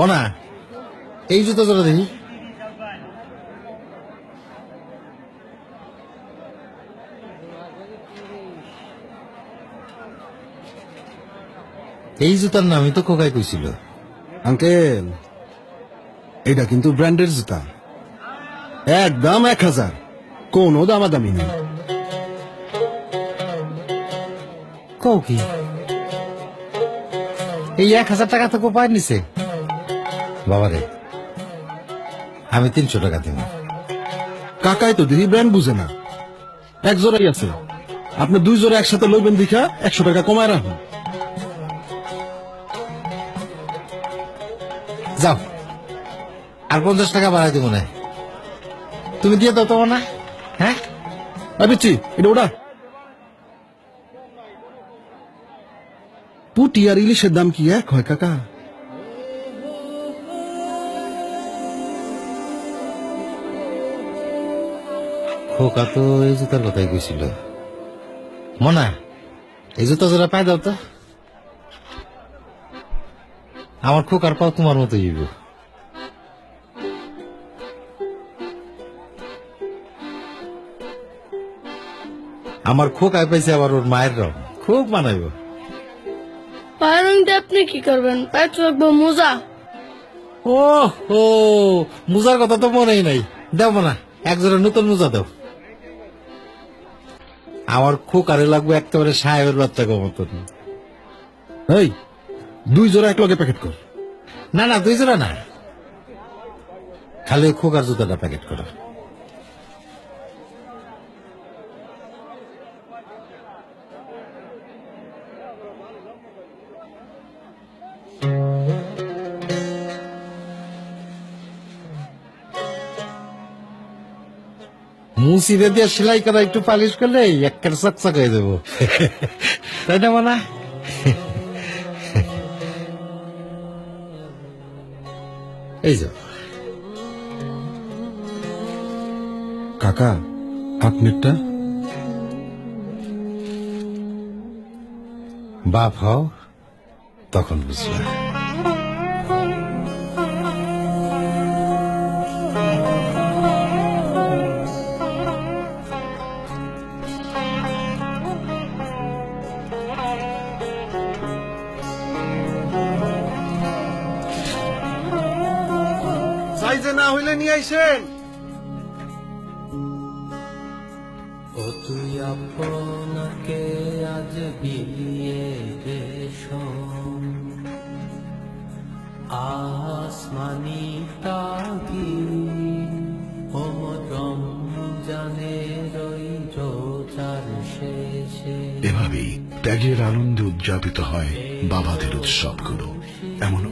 মনা, এই জুতো জোড়া দেখি। এই জুতার নামই তো খোকাই কইছিল। আঙ্কেল, এটা কিন্তু ব্র্যান্ডের জুতা, একদম 1000, কোনো দামাদামি নেই। কও কি এই 1000 টাকা তো কোপায় নিছে? বাবারে, আমি 300 টাকা দিব। কাকাই তো দেখি ব্র্যান্ড বুঝে না, এক জোড়াই আছে, আপনি 2 জোড়া একসাথে লইবেন দেখা 100 টাকা কমায় রাখুন। যাও, আর 50 টাকা বাড়াই দিব না। তুমি দিয়ে দাও তো না? হ্যাঁ, আবিচ্ছি এটা ওটা। পুটি আর ইলিশের দাম কি এক হয় কাকা? খোকা তো এই জুতার কথাই কইছিল। মনা, এই জুতা জোড়া পাই দাও তো। আমার খোকার পাও তোমার মতো হইব। আমার খোকায় পাইছে আবার ওর মায়ের রং, খুব মানাইব। পায়ের রং দিয়ে আপনি কি করবেন? পায়ে তো রাখবো মোজা। ও হো, মুজার কথা তো মনেই নাই। দেব না, এক জোড়া নতুন মুজা দাও। আমার খোকারে লাগবে একেবারে সাহেবের বাচ্চা গো মতন। এই 2 জোড়া এক লগে প্যাকেট কর। না না, 2 জোড়া না, খালি ওই খোকার জুতাটা প্যাকেট করো। মুসিরে দিয়ে সেলাই করা একটু পালিশ করলে একটা চকচক হয়ে দেবো, তাই না মানা? এই যে কাকা, আপনারটা? বাপ হও তখন বুঝলা। সাইজে না হইলে নিয়ে আইসেন। ও তুই আপনাকে আজ বিলিয়ে দেশো, আসমানি তাগি রমজানের ওই রোজার শেষে। এভাবেই ত্যাগের আনন্দে উদযাপিত হয় বাবাদের উৎসবগুলো। এমন